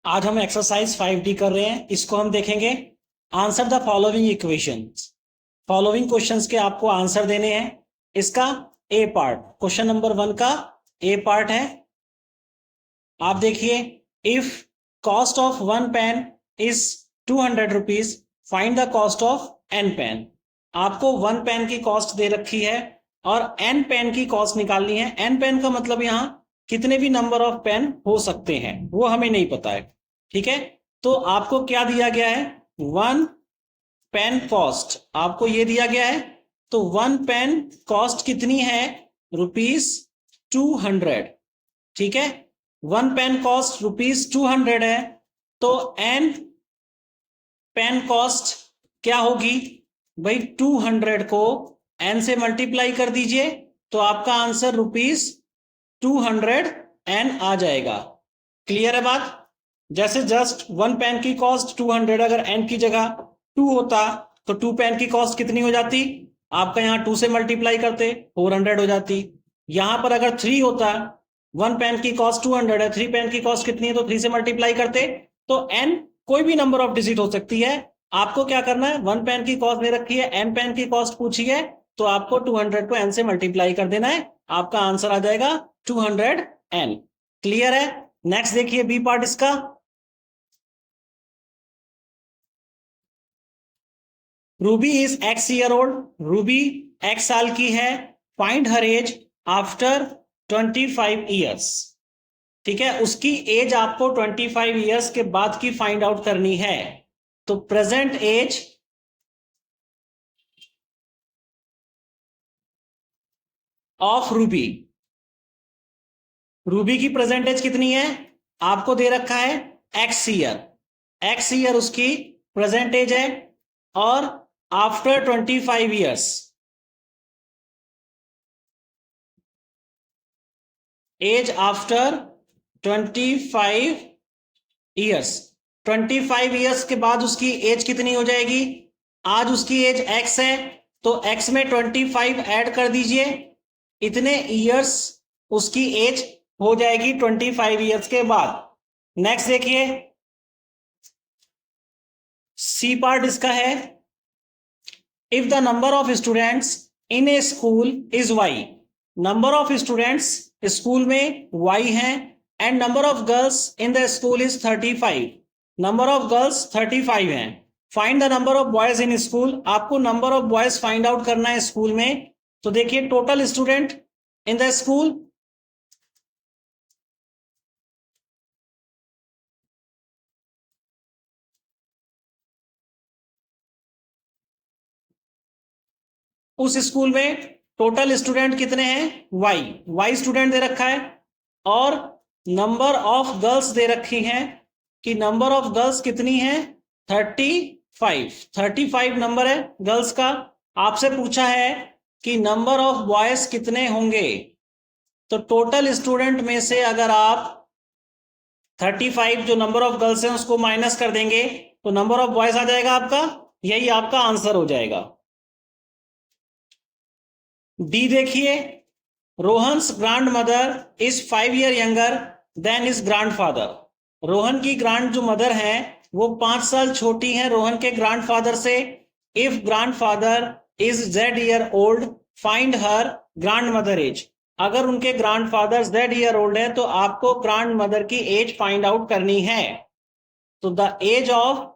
आज हम exercise 5D कर रहे हैं। इसको हम देखेंगे। Answer the following equations. Following questions के आपको आंसर देने हैं। इसका ए पार्ट, क्वेश्चन नंबर 1 का ए पार्ट है। आप देखिए, if cost of one pen is 200 rupees, find the cost of an pen. आपको वन पेन की कॉस्ट दे रखी है और एन पेन की कॉस्ट निकालनी है। एन पेन का मतलब यहां कितने भी नंबर ऑफ पेन हो सकते हैं वो हमें नहीं पता है। ठीक है, तो आपको क्या दिया गया है? वन पेन कॉस्ट आपको ये दिया गया है। तो वन पेन कॉस्ट कितनी है? ₹200। ठीक है, वन पेन कॉस्ट ₹200 है। तो एन पेन कॉस्ट क्या होगी भाई? 200 को एन से मल्टीप्लाई कर दीजिए तो आपका आंसर ₹200 आ जाएगा। क्लियर है बात? जैसे जस्ट वन पेन की कॉस्ट 200, अगर एन की जगह 2 होता तो 2 पेन की कॉस्ट कितनी हो जाती? आपका यहां 2 से मल्टीप्लाई करते 400 हो जाती। यहां पर अगर 3 होता, वन पेन की कॉस्ट 200 है, 3 पेन की कॉस्ट कितनी है तो 3 से मल्टीप्लाई करते। तो एन कोई भी नंबर ऑफ डिजिट हो सकती है। आपको क्या करना है? वन पेन की कॉस्ट दे रखी है, एन पेन की कॉस्ट पूछी है, तो आपको 200 को एन से मल्टीप्लाई कर देना है। आपका आंसर आ जाएगा 200n। क्लियर है? नेक्स्ट देखिए बी पार्ट इसका। Ruby is x year old. Ruby x साल की है। Find her age after 25 years. ठीक है, उसकी एज आपको 25 ईयर्स के बाद की फाइंड आउट करनी है। तो present age of Ruby, Ruby की प्रेजेंट एज कितनी है? आपको दे रखा है एक्स ईयर। एक्स ईयर उसकी प्रेजेंट एज है। और after 25 years, age after 25 years, 25 years के बाद उसकी एज कितनी हो जाएगी? आज उसकी एज एक्स है तो एक्स में 25 ऐड कर दीजिए, इतने ईयर्स उसकी एज हो जाएगी 25 ईयर्स के बाद। नेक्स्ट देखिए सी पार्ट इसका है। If the number of students in a school is Y, number of students school में वाई है and number of girls in the school is 35, number of girls 35 हैं। Find the number of boys in school. आपको number of boys find out करना है school में। तो देखिए total student in the school, उस स्कूल में टोटल स्टूडेंट कितने हैं? वाई, वाई स्टूडेंट दे रखा है। और नंबर ऑफ गर्ल्स दे रखी हैं कि नंबर ऑफ गर्ल्स कितनी है? 35 नंबर है गर्ल्स का। आपसे पूछा है कि नंबर ऑफ बॉयज कितने होंगे। तो टोटल स्टूडेंट में से अगर आप 35 जो नंबर ऑफ गर्ल्स हैं उसको माइनस कर देंगे तो नंबर ऑफ बॉयज आ जाएगा आपका। यही आपका आंसर हो जाएगा। डी देखिए, Rohan's grand mother is 5 year younger than is grand father. Rohan की ग्रांड जो मदर है वो 5 साल छोटी है रोहन के ग्रांड फादर से। If grandfather is Z year old, find her grandmother age. अगर उनके grandfather Z year old है तो आपको ग्रांड मदर की एज फाइंड आउट करनी है। तो the age of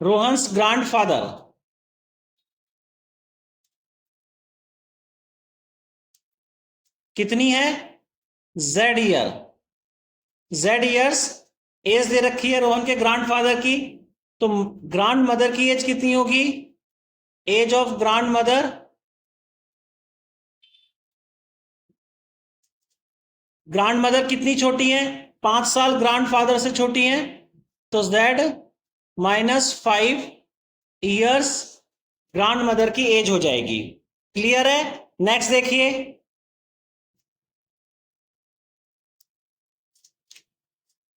Rohan's grandfather कितनी है? Z year. Z years age दे रखी है रोहन के ग्रांड फादर की। तो ग्रांड मदर की एज कितनी होगी? Age of grandmother, grandmother कितनी छोटी है? 5 साल ग्रांड फादर से छोटी है। तो Z -5 ईयर्स ग्रांड मदर की एज हो जाएगी। क्लियर है? नेक्स्ट देखिए,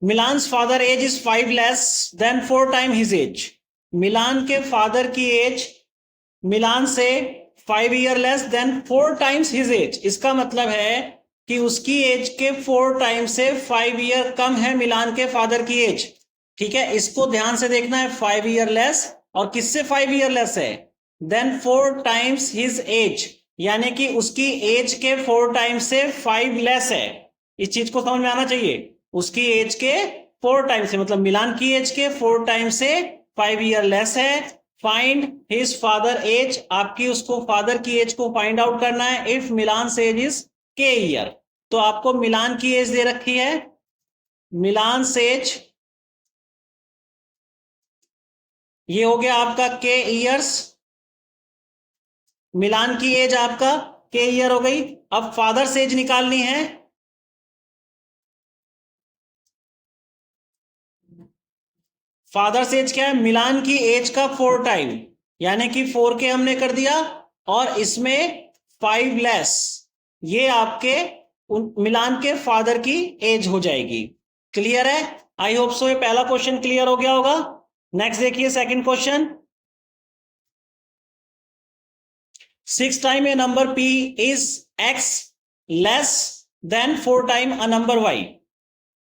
Milan's father age is 5 less than 4 time his age. Milan के फादर की एज मिलान से 5 year less than 4 times his age. इसका मतलब है कि उसकी एज के 4 टाइम से 5 ईयर कम है मिलान के फादर की एज। ठीक है, इसको ध्यान से देखना है, 5 ईयर लेस, और किससे 5 ईयर लेस है, देन 4 टाइम्स हिज एज, यानी कि उसकी एज के 4 टाइम्स से 5 लेस है। इस चीज को समझ में आना चाहिए, उसकी एज के 4 टाइम से, मतलब मिलान की एज के 4 टाइम से 5 ईयर लेस है। फाइंड हिज फादर एज, आपकी उसको फादर की एज को फाइंड आउट करना है। इफ मिलान एज इज के ईयर, तो आपको मिलान की एज दे रखी है, मिलान एज ये हो गया आपका के ईयर्स, मिलान की एज आपका के ईयर हो गई। अब फादर एज निकालनी है। फादर एज क्या है, मिलान की एज का 4 टाइम, यानी कि 4 के हमने कर दिया और इसमें 5 लेस, ये आपके मिलान के फादर की एज हो जाएगी। क्लियर है? आई होप सो ये पहला क्वेश्चन क्लियर हो गया होगा। नेक्स्ट देखिए second question. 6 time A number p is x less than 4 time a number y।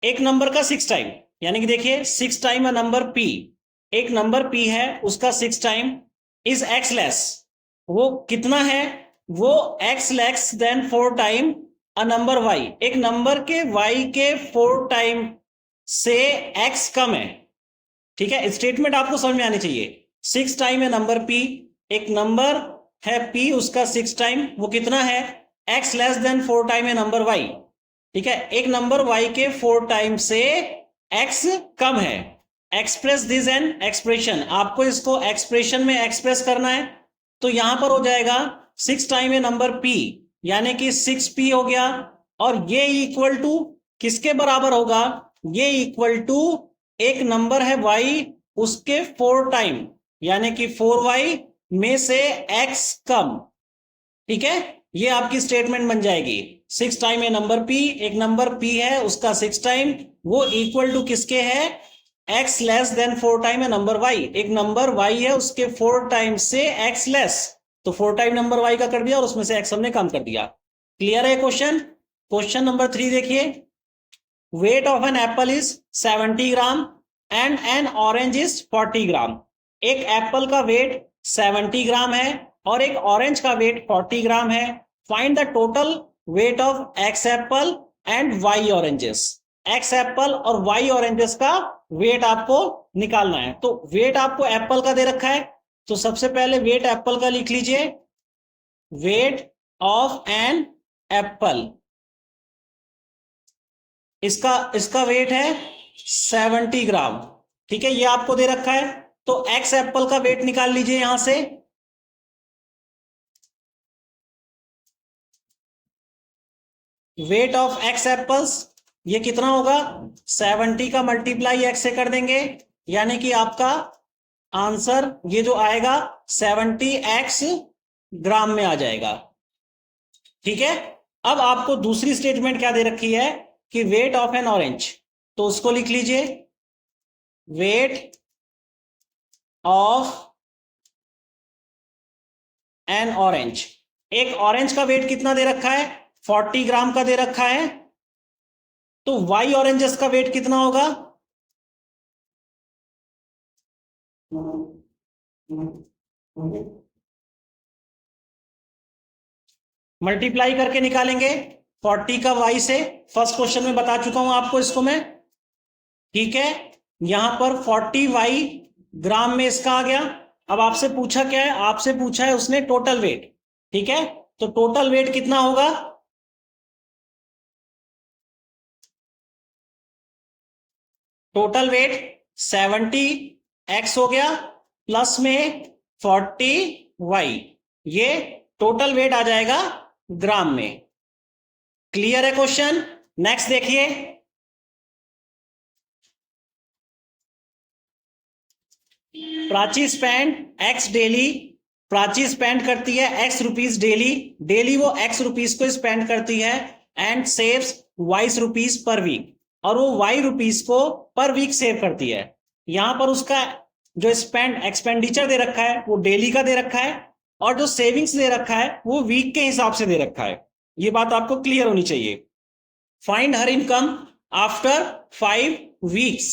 एक नंबर का 6 टाइम, यानी कि देखिए 6 टाइम अ नंबर p, एक नंबर p है उसका 6 टाइम इज x लेस, वो कितना है, वो x less than 4 time a number y, एक नंबर के y के 4 टाइम से x कम है। ठीक है, स्टेटमेंट आपको समझ में आनी चाहिए। 6 टाइम है नंबर p, एक नंबर है p उसका 6 टाइम, वो कितना है, x लेस देन 4 टाइम है नंबर y। ठीक है, एक नंबर y के 4 टाइम से x कम है। एक्सप्रेस दिस एन एक्सप्रेशन, आपको इसको एक्सप्रेशन में एक्सप्रेस करना है। तो यहां पर हो जाएगा 6 टाइम है नंबर p, यानी कि 6p हो गया, और ये इक्वल टू किसके बराबर होगा, ये इक्वल टू एक नंबर है y उसके 4 टाइम, यानी कि 4y में से x कम। ठीक है, ये आपकी स्टेटमेंट बन जाएगी। 6 टाइम है नंबर p, एक नंबर p है उसका 6 टाइम, वो इक्वल टू किसके है, x लेस देन 4 टाइम है नंबर y, एक नंबर y है उसके 4 टाइम से x लेस, तो 4 टाइम नंबर y का कर दिया और उसमें से x हमने कम कर दिया। क्लियर है क्वेश्चन? क्वेश्चन नंबर 3 देखिए। Weight of an apple is 70 gram and an orange is 40 gram. एक एप्पल का वेट 70 ग्राम है और एक ऑरेंज का वेट 40 ग्राम है। Find the total weight of x apple and y oranges. X apple और y oranges का वेट आपको निकालना है। तो वेट आपको एप्पल का दे रखा है, तो सबसे पहले वेट एप्पल का लिख लीजिए, वेट ऑफ एन एप्पल, इसका इसका वेट है 70 ग्राम। ठीक है, ये आपको दे रखा है, तो एक्स एप्पल का वेट निकाल लीजिए यहां से। वेट ऑफ एक्स एप्पल्स ये कितना होगा, 70 का मल्टीप्लाई एक्स से कर देंगे, यानी कि आपका आंसर ये जो आएगा 70x ग्राम में आ जाएगा। ठीक है, अब आपको दूसरी स्टेटमेंट क्या दे रखी है कि वेट ऑफ एन ऑरेंज, तो उसको लिख लीजिए, वेट ऑफ एन ऑरेंज। एक ऑरेंज का वेट कितना दे रखा है, 40 ग्राम का दे रखा है, तो वाई ऑरेंजेस का वेट कितना होगा, मल्टीप्लाई करके निकालेंगे 40 का वाई से। फर्स्ट क्वेश्चन में बता चुका हूं आपको इसको मैं। ठीक है, यहां पर 40 वाई ग्राम में इसका आ गया। अब आपसे पूछा क्या है, आपसे पूछा है उसने टोटल वेट। ठीक है, तो टोटल वेट कितना होगा, टोटल वेट 70x हो गया प्लस में 40y, ये टोटल वेट आ जाएगा ग्राम में। क्लियर है क्वेश्चन? नेक्स्ट देखिए। Prachi spend x daily, Prachi spend करती है x रुपीज डेली, डेली वो x रुपीज को स्पेंड करती है, and saves y rupees per week, और वो y रुपीज को पर वीक सेव करती है। यहां पर उसका जो स्पेंड एक्सपेंडिचर दे रखा है वो डेली का दे रखा है, और जो सेविंग्स दे रखा है वो वीक के हिसाब से दे रखा है, ये बात आपको क्लियर होनी चाहिए। Find her income after 5 weeks,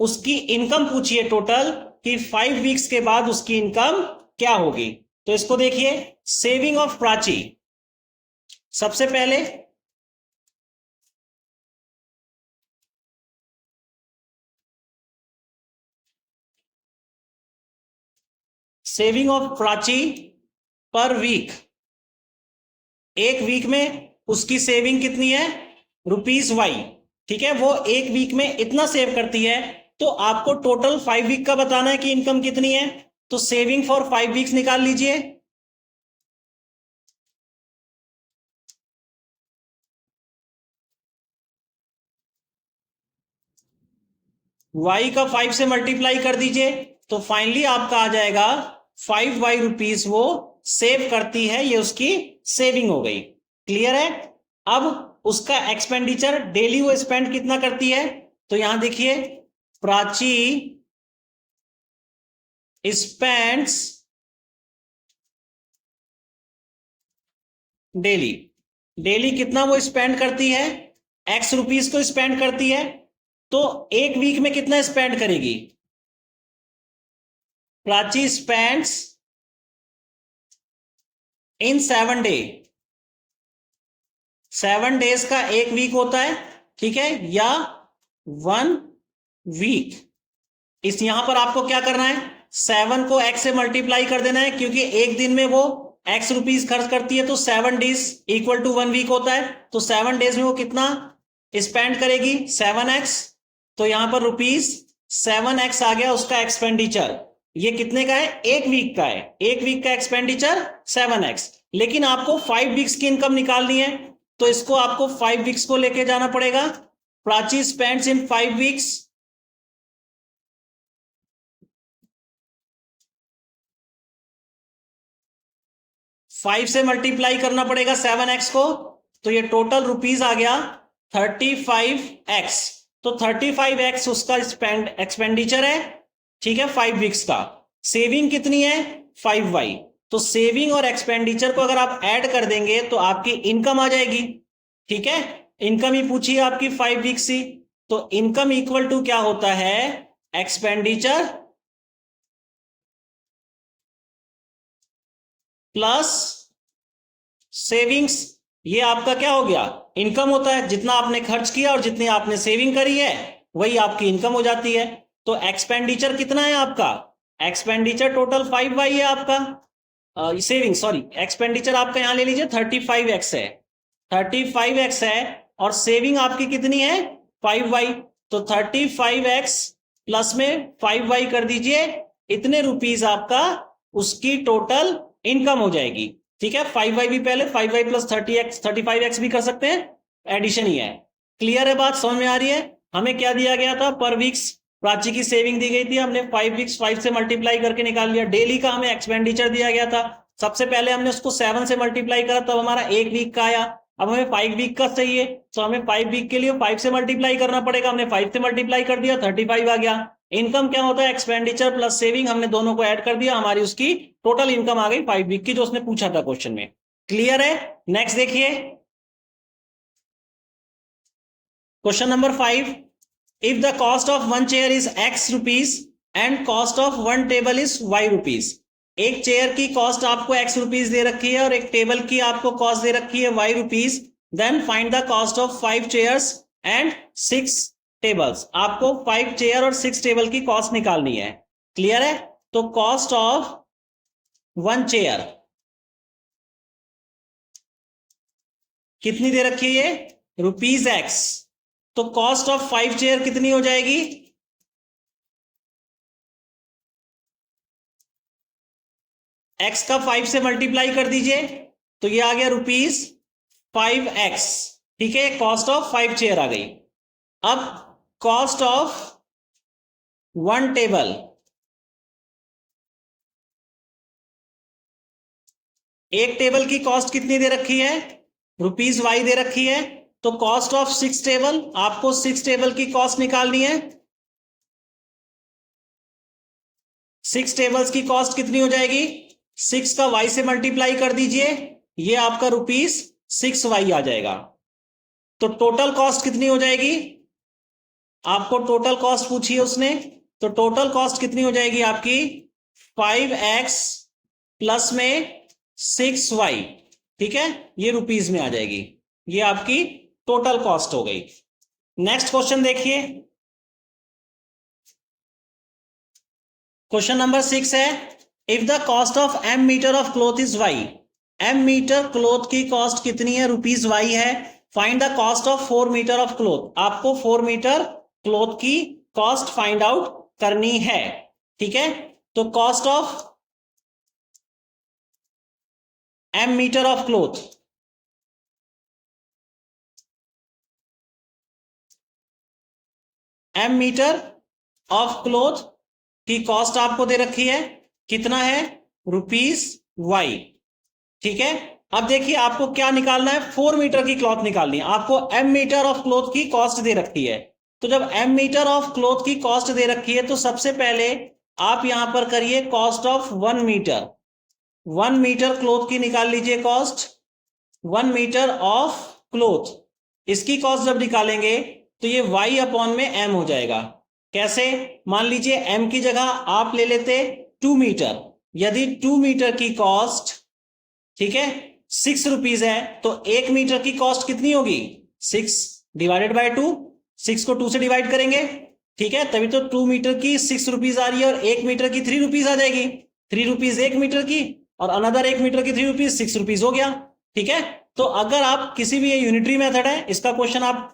उसकी इनकम पूछिए टोटल कि 5 वीक्स के बाद उसकी इनकम क्या होगी। तो इसको देखिए, सेविंग ऑफ प्राची, सबसे पहले सेविंग ऑफ प्राची पर वीक, एक वीक में उसकी सेविंग कितनी है, ₹Y, ठीक है, वो एक वीक में इतना सेव करती है। तो आपको टोटल 5 वीक का बताना है कि इनकम कितनी है, तो सेविंग फॉर 5 वीक्स निकाल लीजिए। y का 5 से मल्टीप्लाई कर दीजिए, तो फाइनली आपका आ जाएगा ₹5 वो सेव करती है, ये उसकी सेविंग हो गई। क्लियर है। अब उसका एक्सपेंडिचर डेली वो स्पेंड कितना करती है, तो यहां देखिए, प्राची स्पेंड्स डेली, डेली कितना वो स्पेंड करती है, ₹X को स्पेंड करती है। तो एक वीक में कितना स्पेंड करेगी, प्राची स्पेंड्स इन 7 डे, 7 डेज का एक वीक होता है, ठीक है, या 1 वीक। इस यहां पर आपको क्या करना है, 7 को X से मल्टीप्लाई कर देना है, क्योंकि एक दिन में वो ₹X खर्च करती है, तो 7 डेज इक्वल टू 1 वीक होता है। तो 7 डेज में वो कितना स्पेंड करेगी, 7X। तो यहां पर ₹7X आ गया उसका एक्सपेंडिचर। ये कितने का है, एक वीक का है, एक वीक का एक्सपेंडिचर 7X। लेकिन आपको 5 वीक्स की इनकम निकालनी है, तो इसको आपको 5 वीक्स को लेके जाना पड़ेगा। प्राची स्पेंड्स इन 5 वीक्स, फाइव से मल्टीप्लाई करना पड़ेगा 7X को, तो ये टोटल रुपीज आ गया 35X। तो 35X उसका एक्सपेंडिचर है, ठीक है, 5 वीक्स का। सेविंग कितनी है, 5Y। तो सेविंग और एक्सपेंडिचर को अगर आप ऐड कर देंगे तो आपकी इनकम आ जाएगी, ठीक है। इनकम ही पूछी है आपकी 5 वीक्स ही, तो इनकम इक्वल टू क्या होता है, एक्सपेंडिचर प्लस सेविंग्स। ये आपका क्या हो गया, इनकम होता है। जितना आपने खर्च किया और जितनी आपने सेविंग करी है वही आपकी इनकम हो जाती है। तो एक्सपेंडिचर कितना है आपका, एक्सपेंडिचर टोटल 5Y है आपका, सेविंग सॉरी, एक्सपेंडिचर आपका यहां ले लीजिए 35X है, 35X है, और सेविंग आपकी कितनी है, 5Y। तो 35X प्लस में 5Y कर दीजिए, इतने रुपीज आपका उसकी टोटल इनकम हो जाएगी, ठीक है। 5Y भी पहले 5Y प्लस 30X 35X भी कर सकते हैं, एडिशन ही है। क्लियर है बात, समझ में आ रही है। हमें क्या दिया गया था, पर वीक्स प्राची की सेविंग दी गई थी, हमने 5 वीक्स 5 से मल्टीप्लाई करके निकाल लिया। डेली का हमें एक्सपेंडिचर दिया गया था, सबसे पहले हमने उसको 7 से मल्टीप्लाई करा, तब हमारा एक वीक का आया। अब हमें 5 वीक का चाहिए, तो हमें 5 वीक के लिए 5 से मल्टीप्लाई करना पड़ेगा। हमने 5 से मल्टीप्लाई कर दिया, 35 आ गया। इनकम क्या होता है, एक्सपेंडिचर प्लस सेविंग, हमने दोनों को ऐड कर दिया, हमारी उसकी टोटल इनकम आ गई 5 वीक की, जो उसने पूछा था क्वेश्चन में। क्लियर है। नेक्स्ट देखिए, question number 5, if the cost of one chair is X rupees and cost of one table is Y rupees, एक चेयर की कॉस्ट आपको X रुपीज दे रखी है और एक टेबल की आपको कॉस्ट दे रखी है Y rupees, then find the cost of 5 chairs and 6 tables. आपको 5 चेयर और 6 टेबल की कॉस्ट निकालनी है। क्लियर है। तो कॉस्ट ऑफ 1 चेयर कितनी दे रखी है, ये ₹X। तो कॉस्ट ऑफ 5 चेयर कितनी हो जाएगी, X का 5 से मल्टीप्लाई कर दीजिए, तो ये आ गया ₹5X, ठीक है। कॉस्ट ऑफ 5 चेयर आ गई। अब कॉस्ट ऑफ 1 टेबल, एक टेबल की कॉस्ट कितनी दे रखी है, ₹Y दे रखी है। तो कॉस्ट ऑफ 6 टेबल, आपको 6 टेबल की कॉस्ट निकालनी है। 6 टेबल्स की कॉस्ट कितनी हो जाएगी, 6 का y से मल्टीप्लाई कर दीजिए, ये आपका ₹6 आ जाएगा। तो टोटल कॉस्ट कितनी हो जाएगी? आपको टोटल कॉस्ट पूछी है उसने, तो टोटल कॉस्ट कितनी हो जाएगी आपकी? 5x प्लस में 6y, ठीक है, ये रुपीज में आ जाएगी। ये आपकी टोटल कॉस्ट हो गई। नेक्स्ट क्वेश्चन देखिए, क्वेश्चन नंबर 6 है, if the cost of m metre of cloth is y, m metre cloth की कॉस्ट कितनी है? ₹y है। Find the cost of 4 metre of cloth, आपको 4 मीटर क्लोथ की कॉस्ट फाइंड आउट करनी है, ठीक है। तो cost of m metre of cloth, m metre of cloth की कॉस्ट आपको दे रखी है, कितना है? ₹y, ठीक है। अब देखिए आपको क्या निकालना है, 4 मीटर की क्लॉथ निकालनी है आपको। m मीटर ऑफ क्लॉथ की कॉस्ट दे रखी है, तो जब m मीटर ऑफ क्लॉथ की कॉस्ट दे रखी है तो सबसे पहले आप यहां पर करिए cost of 1 metre. 1 metre cloth की निकाल लीजिए कॉस्ट, 1 मीटर ऑफ क्लॉथ, इसकी कॉस्ट जब निकालेंगे तो ये y अपॉन में m हो जाएगा। कैसे? मान लीजिए m की जगह आप ले लेते 2 मीटर, यदि 2 मीटर की कॉस्ट, ठीक है, ₹6 है, तो 1 मीटर की कॉस्ट कितनी होगी? 6 डिवाइडेड बाय 2, 6 को 2 से डिवाइड करेंगे, ठीक है, तभी तो 2 मीटर की ₹6 आ रही है, और 1 मीटर की ₹3 आ जाएगी। ₹3 1 मीटर की, और अनदर 1 मीटर की ₹3 ₹6 हो गया, ठीक है। तो अगर आप किसी भी, ये यूनिटरी मेथड है, इसका क्वेश्चन आप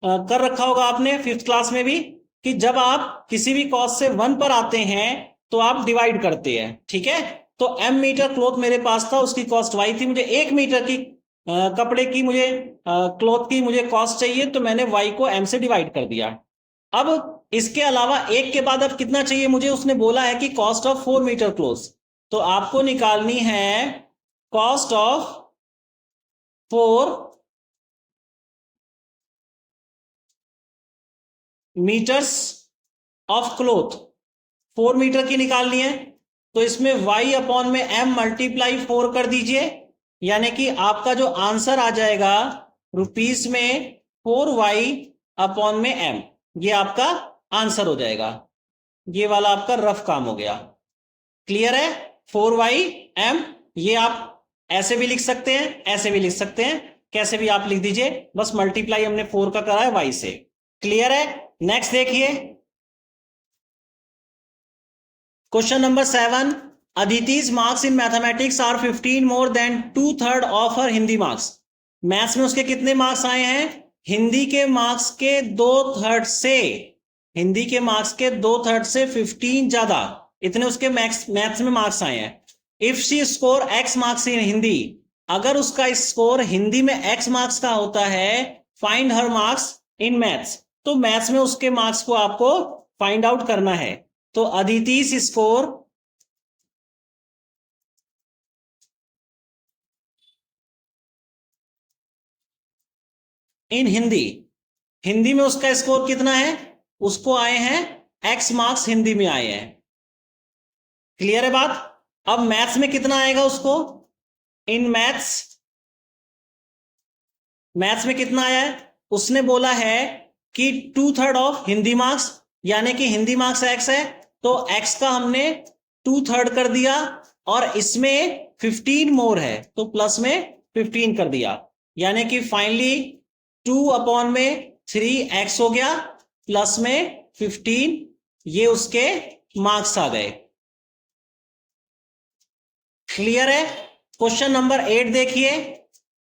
कर रखा होगा आपने 5th क्लास में भी, कि जब आप किसी भी कॉस्ट से 1 पर आते हैं तो आप डिवाइड करते हैं, ठीक है। तो m मीटर क्लॉथ मेरे पास था, उसकी कॉस्ट y थी, मुझे 1 मीटर की कपड़े की, मुझे क्लॉथ की मुझे कॉस्ट चाहिए, तो मैंने y को m से डिवाइड कर दिया। अब इसके अलावा एक के बाद अब कितना चाहिए मुझे? उसने बोला है कि कॉस्ट ऑफ 4 मीटर क्लॉथ, तो आपको निकालनी है cost of 4 metres of cloth, 4 metre की निकालनी है, तो इसमें y अपॉन में m मल्टीप्लाई 4 कर दीजिए, यानी कि आपका जो आंसर आ जाएगा रुपीस में 4y अपॉन में m, ये आपका आंसर हो जाएगा। ये वाला आपका रफ काम हो गया। क्लियर है? 4y m, ये आप ऐसे भी लिख सकते हैं, ऐसे भी लिख सकते हैं, कैसे भी आप लिख दीजिए, बस मल्टीप्लाई हमने 4 का करा है y से। क्लियर है? नेक्स्ट देखिए, question number 7, Aditi's marks in mathematics are 15 more than 2/3 of her Hindi marks. Maths में उसके कितने मार्क्स आए हैं? हिंदी के मार्क्स के 2/3 से, हिंदी के मार्क्स के 2/3 से 15 ज्यादा, इतने उसके मैथ्स में मार्क्स आए हैं। If she score x marks in Hindi, अगर उसका स्कोर हिंदी में x मार्क्स का होता है, find her marks in maths, तो मैथ्स में उसके मार्क्स को आपको फाइंड आउट करना है। तो अदिति स्कोर इन हिंदी, हिंदी में उसका स्कोर कितना है? उसको आए हैं x मार्क्स, हिंदी में आए हैं। क्लियर है बात? अब मैथ्स में कितना आएगा उसको? इन मैथ्स, मैथ्स में कितना आया है? उसने बोला है कि 2/3 ऑफ हिंदी मार्क्स, यानी कि हिंदी मार्क्स x है, तो x का हमने 2/3 कर दिया, और इसमें 15 मोर है, तो प्लस में 15 कर दिया, यानी कि फाइनली 2 अपॉन में 3x हो गया, प्लस में 15, ये उसके मार्क्स आ गए। क्लियर है? क्वेश्चन नंबर 8 देखिए,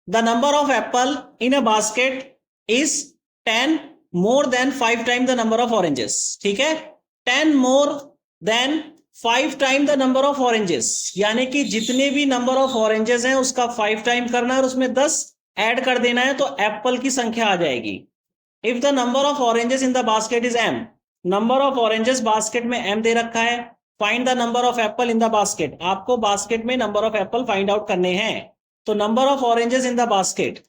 the number of apple in a basket is 10 more than 5 time the number of oranges, ठीक है, 10 more than 5 time the number of oranges, यानी कि जितने भी नंबर ऑफ ऑरेंजेस हैं उसका 5 टाइम करना है, और उसमें 10 ऐड कर देना है, तो एप्पल की संख्या आ जाएगी। If the number of oranges in the basket is m, number of oranges basket में m दे रखा है, find the number of apple in the basket, आपको बास्केट में number of Apple find out करने हैं। तो number of oranges in the basket,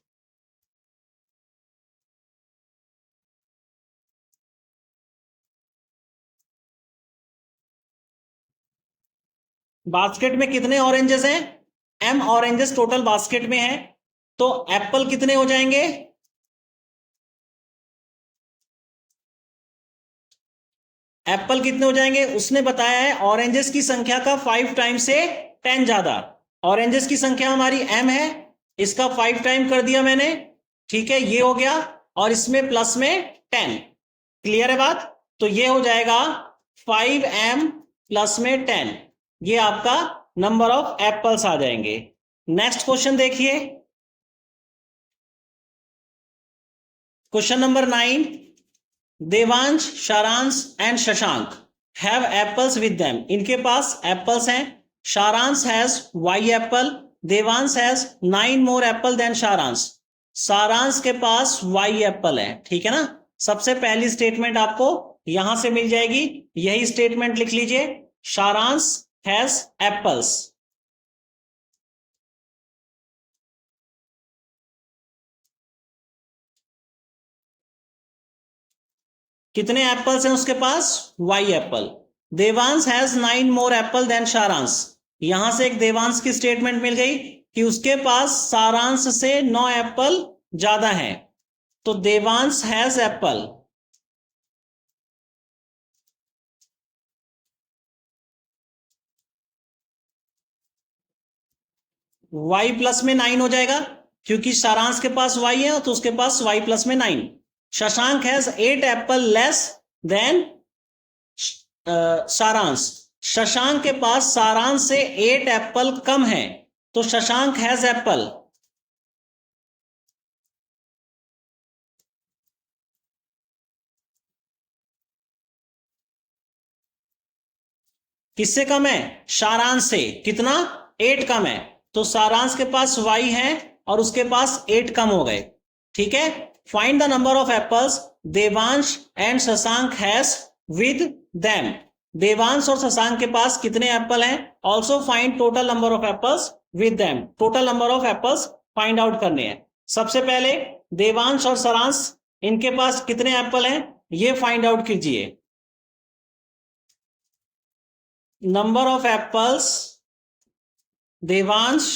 basket में कितने ऑरेंजेस हैं? m ऑरेंजेस टोटल बास्केट में है, तो एप्पल कितने हो जाएंगे? एप्पल कितने हो जाएंगे? उसने बताया है ऑरेंजेस की संख्या का 5 टाइम से 10 ज्यादा। ऑरेंजेस की संख्या हमारी m है, इसका 5 टाइम कर दिया मैंने, ठीक है, ये हो गया, और इसमें प्लस में 10। क्लियर है बात? तो ये हो जाएगा 5m प्लस में 10, ये आपका नंबर ऑफ एप्पल्स आ जाएंगे। नेक्स्ट क्वेश्चन देखिए, question number 9। Devansh, Saransh and Shashank have apples with them. इनके पास एप्पल्स हैं। Saransh has y apple, Devansh has 9 more apple than Saransh. Saransh के पास वाई एप्पल है, ठीक है ना। सबसे पहली स्टेटमेंट आपको यहां से मिल जाएगी, यही स्टेटमेंट लिख लीजिए, सारांश हैज एप्पल्स। कितने एप्पल्स हैं उसके पास? Y apple. Devansh has 9 more apple than Saransh. यहां से एक देवांश की स्टेटमेंट मिल गई कि उसके पास सारांश से 9 एप्पल ज्यादा हैं, तो Devansh has Apple. y plus में 9 हो जाएगा, क्योंकि सारांश के पास y है तो उसके पास y प्लस में 9। Shashank has 8 Apple less than सारांश। शशांक के पास सारांश से 8 एप्पल कम है, तो शशांक हैज एप्पल। किससे कम है? सारांश से। कितना? 8 कम है, तो सारांश के पास y है और उसके पास 8 कम हो गए, ठीक है। Find the number of apples Devansh and Shashank has with them. Devansh और शशांक के पास कितने एप्पल हैं? Also find total number of apples with them. Total number of apples find out करने हैं। सबसे पहले देवांश और सारांश, इनके पास कितने एप्पल हैं ये फाइंड आउट कीजिए। Number of apples Devansh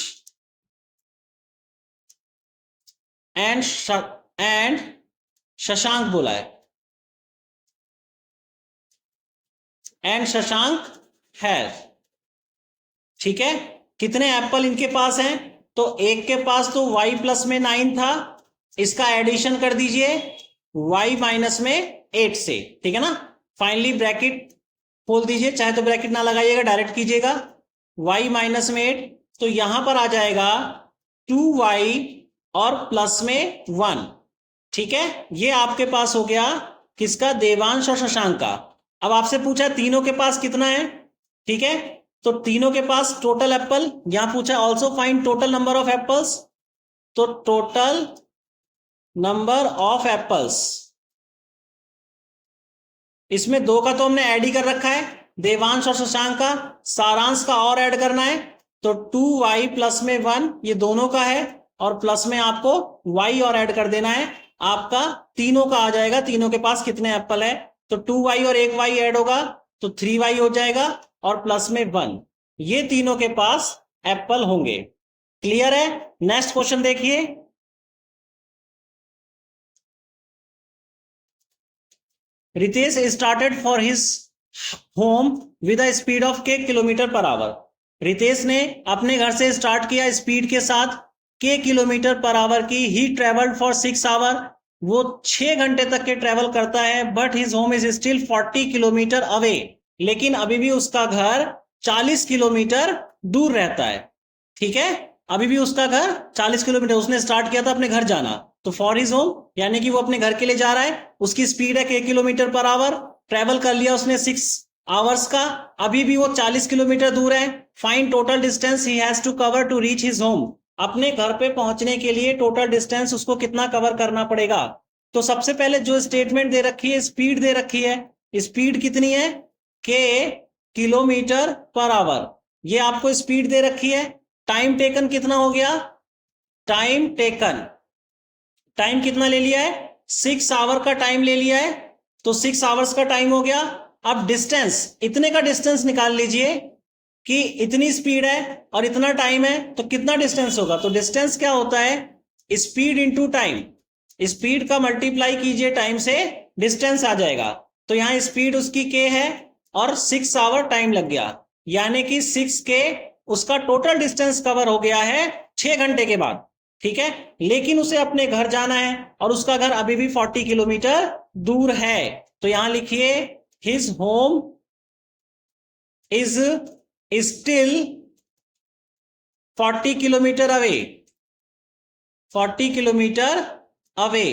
and Shashank बोला है, एंड शशांक हैज, ठीक है। कितने एप्पल इनके पास हैं? तो एक के पास तो y प्लस में 9 था, इसका एडिशन कर दीजिए y माइनस में 8 से, ठीक है ना। फाइनली ब्रैकेट खोल दीजिए, चाहे तो ब्रैकेट ना लगाइएगा, डायरेक्ट कीजिएगा, y माइनस में 8, तो यहां पर आ जाएगा 2y और प्लस में 1, ठीक है। ये आपके पास हो गया किसका? देवांश और शशांक का। अब आपसे पूछा तीनों के पास कितना है, ठीक है, तो तीनों के पास टोटल एप्पल, यहां पूछा also find total number of apples, तो टोटल नंबर ऑफ एप्पल्स, इसमें 2 का तो हमने ऐड ही कर रखा है, देवांश और शशांक का। सारांश का और ऐड करना है, तो 2y प्लस में 1 ये दोनों का है, और प्लस में आपको y और ऐड कर देना है, आपका तीनों का आ जाएगा। तीनों के पास कितने एप्पल है? तो 2y और 1y ऐड होगा तो 3y हो जाएगा, और प्लस में 1, ये तीनों के पास एप्पल होंगे। क्लियर है? नेक्स्ट क्वेश्चन देखिए, Ritesh started for his home with a speed of k kilometre per hour. Ritesh ने अपने घर से स्टार्ट किया स्पीड के साथ k किलोमीटर पर आवर की। ही ट्रेवल्ड फॉर 6 आवर, वो 6 घंटे तक के ट्रेवल करता है। But his home is still 40 kilometre away, लेकिन अभी भी उसका घर 40 किलोमीटर दूर रहता है, ठीक है। अभी भी उसका घर 40 किलोमीटर, उसने स्टार्ट किया था अपने घर जाना, तो फॉर हिज होम यानी कि वो अपने घर के लिए जा रहा है, उसकी स्पीड है k kilometre per our, travel कर लिया उसने 6 आवर्स का, अभी भी वो 40 किलोमीटर दूर है। Find total distance he has to cover to reach his home. अपने घर पे पहुंचने के लिए टोटल डिस्टेंस उसको कितना कवर करना पड़ेगा? तो सबसे पहले जो स्टेटमेंट दे रखी है, स्पीड दे रखी है, स्पीड कितनी है? k किलोमीटर पर आवर, ये आपको स्पीड दे रखी है। टाइम टेकन कितना हो गया? टाइम टेकन, टाइम कितना ले लिया है? 6 आवर का टाइम ले लिया है, तो 6 आवर्स का टाइम हो गया। अब डिस्टेंस, इतने का डिस्टेंस निकाल लीजिए कि इतनी स्पीड है और इतना टाइम है तो कितना डिस्टेंस होगा, तो डिस्टेंस क्या होता है, स्पीड इंटू टाइम। स्पीड का मल्टीप्लाई कीजिए टाइम से, डिस्टेंस आ जाएगा। तो यहां स्पीड उसकी के है और 6 आवर टाइम लग गया, यानी कि 6 के उसका टोटल डिस्टेंस कवर हो गया है 6 घंटे के बाद। ठीक है, लेकिन उसे अपने घर जाना है और उसका घर अभी भी 40 किलोमीटर दूर है। तो यहां लिखिए his home is still 40 kilometre away, 40 kilometre away.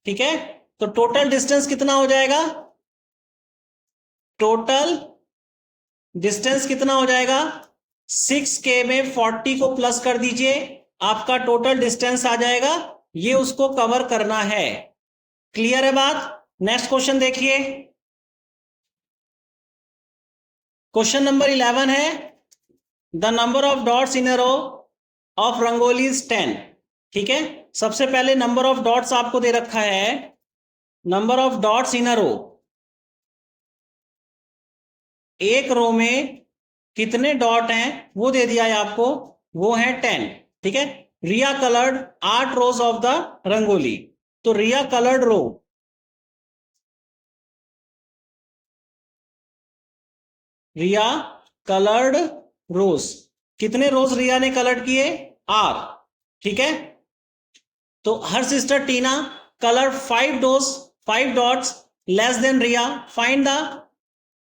ठीक है, तो टोटल डिस्टेंस कितना हो जाएगा, टोटल डिस्टेंस कितना हो जाएगा, 6K में 40 को प्लस कर दीजिए, आपका टोटल डिस्टेंस आ जाएगा। ये उसको कवर करना है। क्लियर है बात। नेक्स्ट क्वेश्चन देखिए, क्वेश्चन नंबर 11 है the number of dots in a row of rangoli is 10। ठीक है, सबसे पहले नंबर ऑफ डॉट्स आपको दे रखा है, number of dots in a रो, एक रो में कितने डॉट हैं वो दे दिया है आपको, वो है 10। ठीक है, Riya coloured 8 rows of the rangoli, तो रिया कलर्ड रो, रिया कलर्ड रोज, कितने रोज रिया ने कलर्ड किए, आर। ठीक है, तो her sister Tina colour 5 dots less than Riya, find the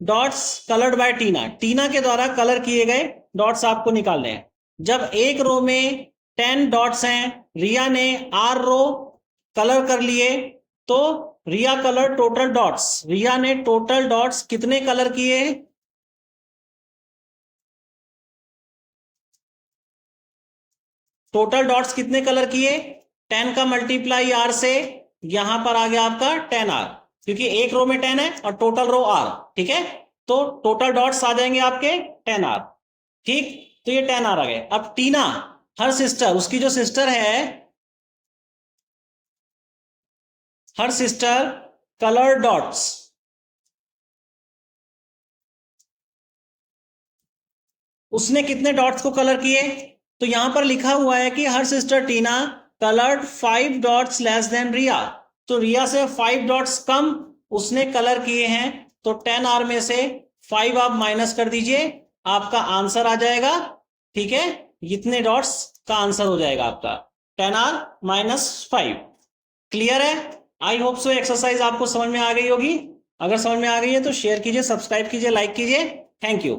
dots coloured by Tina. Tina के द्वारा कलर किए गए डॉट्स आपको निकालने हैं। जब एक रो में 10 डॉट्स हैं, रिया ने आर रो कलर कर लिए, तो रिया कलर टोटल डॉट्स, रिया ने टोटल डॉट्स कितने कलर किए, टोटल डॉट्स कितने कलर किए, 10 का मल्टीप्लाई आर से, यहां पर आ गया आपका 10R, क्योंकि एक रो में 10 है और टोटल रो आर। ठीक है, तो टोटल डॉट्स आ जाएंगे आपके 10R। ठीक, तो ये 10R आ गए। अब टीना हर सिस्टर, उसकी जो सिस्टर है, हर सिस्टर कलर डॉट्स, उसने कितने डॉट्स को कलर किए, तो यहां पर लिखा हुआ है कि her sister Tina coloured 5 dots less than Riya, तो रिया से 5 डॉट्स कम उसने कलर किए हैं, तो 10R में से 5 आप माइनस कर दीजिए, आपका आंसर आ जाएगा। ठीक है, इतने डॉट्स का आंसर हो जाएगा आपका 10R माइनस 5। क्लियर है, आई होप सो एक्सरसाइज आपको समझ में आ गई होगी। अगर समझ में आ गई है तो शेयर कीजिए, सब्सक्राइब कीजिए, लाइक कीजिए। Thank you.